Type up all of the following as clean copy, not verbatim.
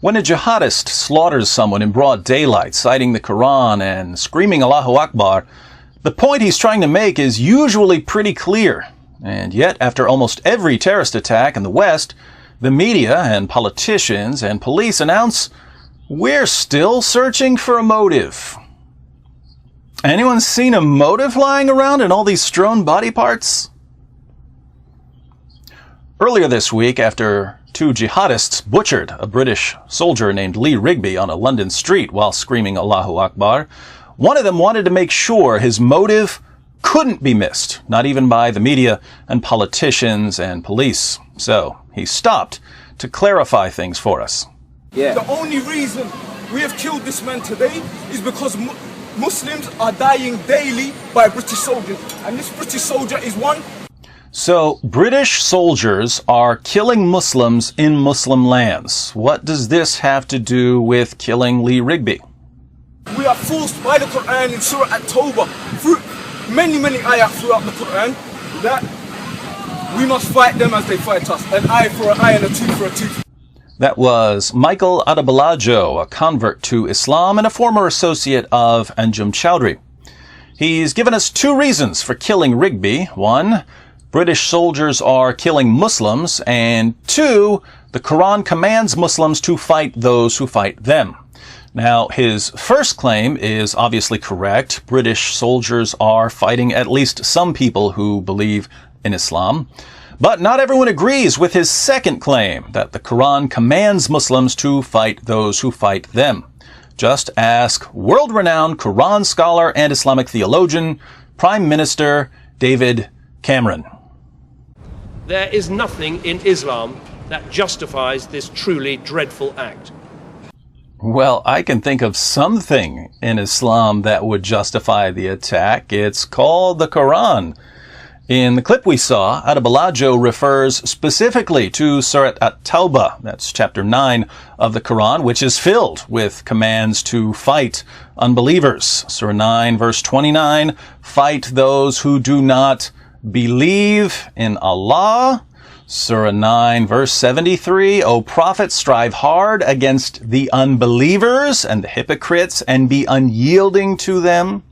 When a jihadist slaughters someone in broad daylight, citing the Quran and screaming Allahu Akbar, the point he's trying to make is usually pretty clear. And yet, after almost every terrorist attack in the West, the media and politicians and police announce, "We're still searching for a motive." Anyone seen a motive lying around in all these strewn body parts? Earlier this week, after two jihadists butchered a British soldier named Lee Rigby on a London street while screaming Allahu Akbar, one of them wanted to make sure his motive couldn't be missed, not even by the media and politicians and police. So he stopped to clarify things for us. The only reason we have killed this man today is because Muslims are dying daily by British soldiers, and this British soldier is one. So, British soldiers are killing Muslims in Muslim lands. What does this have to do with killing Lee Rigby? We are forced by the Quran in Surah At-Tawbah, through many ayat throughout the Quran, that we must fight them as they fight us. An eye for an eye and a tooth for a tooth. That was Michael Adebolajo, a convert to Islam and a former associate of Anjum Chowdhury. He's given us two reasons for killing Rigby. One, British soldiers are killing Muslims, and two, the Quran commands Muslims to fight those who fight them. Now, his first claim is obviously correct. British soldiers are fighting at least some people who believe in Islam. But not everyone agrees with his second claim, that the Quran commands Muslims to fight those who fight them. Just ask world-renowned Quran scholar and Islamic theologian, Prime Minister David Cameron. There is nothing in Islam that justifies this truly dreadful act. Well, I can think of something in Islam that would justify the attack. It's called the Quran. In the clip we saw, Adebolajo refers specifically to Surah At-Tawbah, that's chapter 9 of the Quran, which is filled with commands to fight unbelievers. Surah 9, verse 29, fight those who do not believe in Allah. Surah 9, verse 73, O Prophet, strive hard against the unbelievers and the hypocrites and be unyielding to them.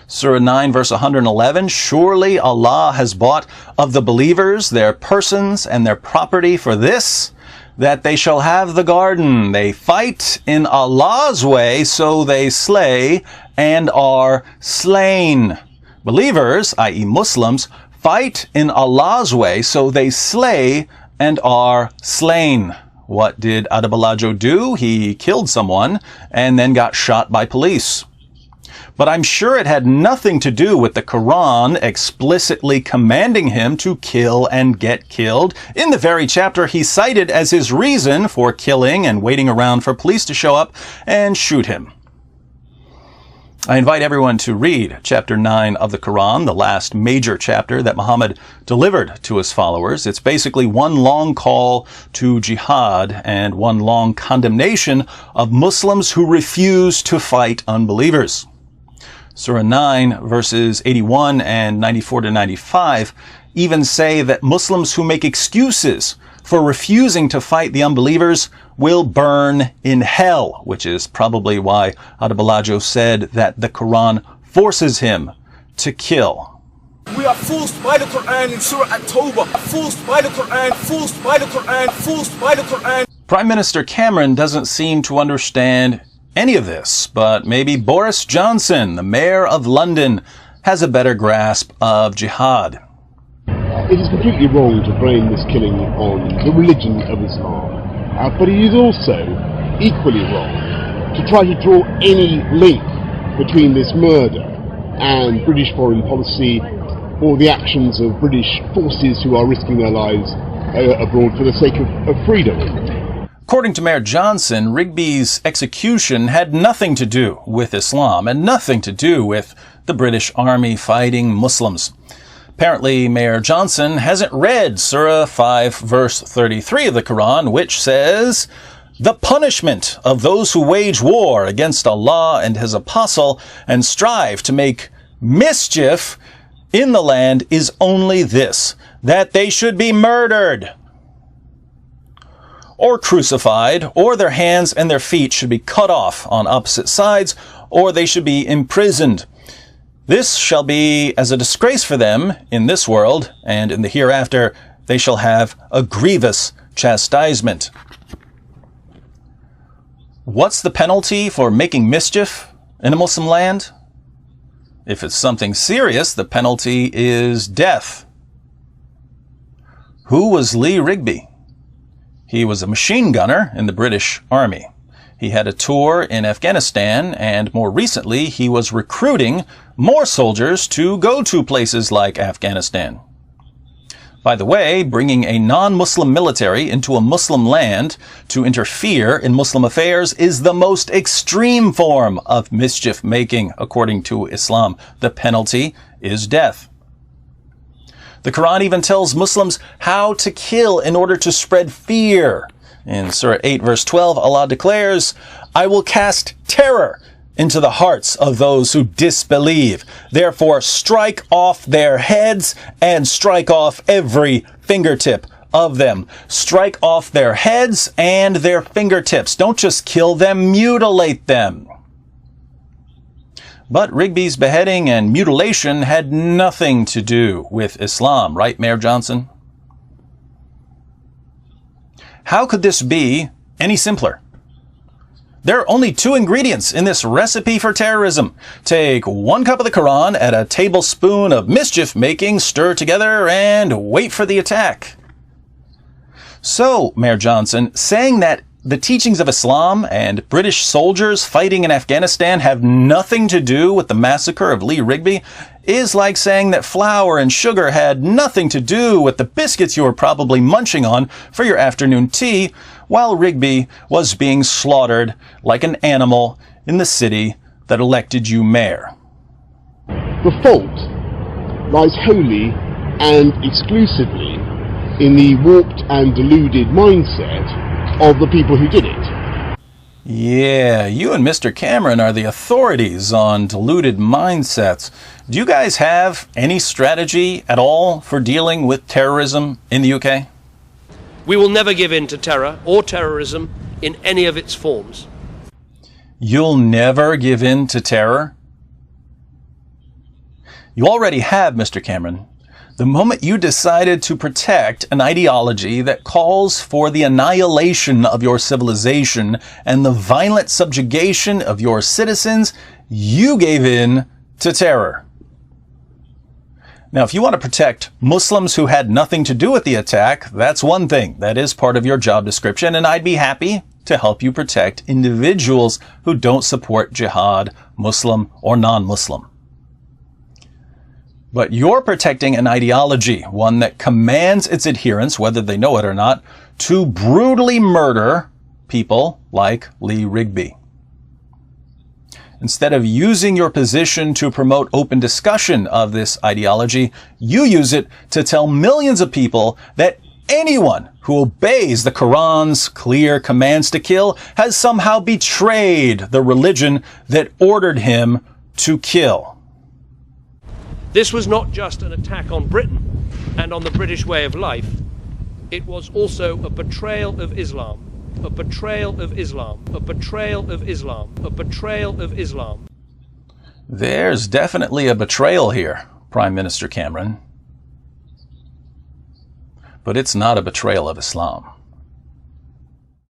Surah 9, verse 111, surely Allah has bought of the believers their persons and their property for this, that they shall have the garden. They fight in Allah's way, so they slay and are slain. Believers, i.e. Muslims, fight in Allah's way, so they slay and are slain. What did Adebolajo do? He killed someone and then got shot by police. But I'm sure it had nothing to do with the Quran explicitly commanding him to kill and get killed in the very chapter he cited as his reason for killing and waiting around for police to show up and shoot him. I invite everyone to read chapter 9 of the Quran, the last major chapter that Muhammad delivered to his followers. It's basically one long call to jihad and one long condemnation of Muslims who refuse to fight unbelievers. Surah 9, verses 81 and 94 to 95 even say that Muslims who make excuses for refusing to fight the unbelievers will burn in hell, which is probably why Adebolajo said that the Quran forces him to kill. We are forced by the Quran in Surah At-Tawbah. Forced by the Quran, forced by the Quran, forced by the Quran. Prime Minister Cameron doesn't seem to understand any of this, but maybe Boris Johnson, the mayor of London, has a better grasp of jihad. It is completely wrong to blame this killing on the religion of Islam, but it is also equally wrong to try to draw any link between this murder and British foreign policy or the actions of British forces who are risking their lives abroad for the sake of freedom. According to Mayor Johnson, Rigby's execution had nothing to do with Islam and nothing to do with the British Army fighting Muslims. Apparently, Mayor Johnson hasn't read Surah 5, verse 33 of the Quran, which says, "The punishment of those who wage war against Allah and His Apostle and strive to make mischief in the land is only this, that they should be murdered." or crucified, or their hands and their feet should be cut off on opposite sides, or they should be imprisoned. This shall be as a disgrace for them in this world, and in the hereafter they shall have a grievous chastisement. What's the penalty for making mischief in a Muslim land? If it's something serious, the penalty is death. Who was Lee Rigby? He was a machine gunner in the British Army. He had a tour in Afghanistan, and more recently he was recruiting more soldiers to go to places like Afghanistan. By the way, bringing a non-Muslim military into a Muslim land to interfere in Muslim affairs is the most extreme form of mischief making, according to Islam. The penalty is death. The Quran even tells Muslims how to kill in order to spread fear. In Surah 8, verse 12, Allah declares, "I will cast terror into the hearts of those who disbelieve. Therefore, strike off their heads and strike off every fingertip of them." Strike off their heads and their fingertips. Don't just kill them, mutilate them. But Rigby's beheading and mutilation had nothing to do with Islam, right, Mayor Johnson? How could this be any simpler? There are only 2 ingredients in this recipe for terrorism. Take 1 cup of the Quran, add a tablespoon of mischief making, stir together, and wait for the attack. So, Mayor Johnson, saying that the teachings of Islam and British soldiers fighting in Afghanistan have nothing to do with the massacre of Lee Rigby is like saying that flour and sugar had nothing to do with the biscuits you were probably munching on for your afternoon tea while Rigby was being slaughtered like an animal in the city that elected you mayor. The fault lies wholly and exclusively in the warped and deluded mindset of the people who did it. Yeah, you and Mr. Cameron are the authorities on deluded mindsets. Do you guys have any strategy at all for dealing with terrorism in the UK? We will never give in to terror or terrorism in any of its forms. You'll never give in to terror? You already have, Mr. Cameron. The moment you decided to protect an ideology that calls for the annihilation of your civilization and the violent subjugation of your citizens, you gave in to terror. Now, if you want to protect Muslims who had nothing to do with the attack, that's one thing. That is part of your job description, and I'd be happy to help you protect individuals who don't support jihad, Muslim or non-Muslim. But you're protecting an ideology, one that commands its adherents, whether they know it or not, to brutally murder people like Lee Rigby. Instead of using your position to promote open discussion of this ideology, you use it to tell millions of people that anyone who obeys the Quran's clear commands to kill has somehow betrayed the religion that ordered him to kill. This was not just an attack on Britain and on the British way of life. It was also a betrayal of Islam, a betrayal of Islam, a betrayal of Islam, a betrayal of Islam. There's definitely a betrayal here, Prime Minister Cameron. But it's not a betrayal of Islam.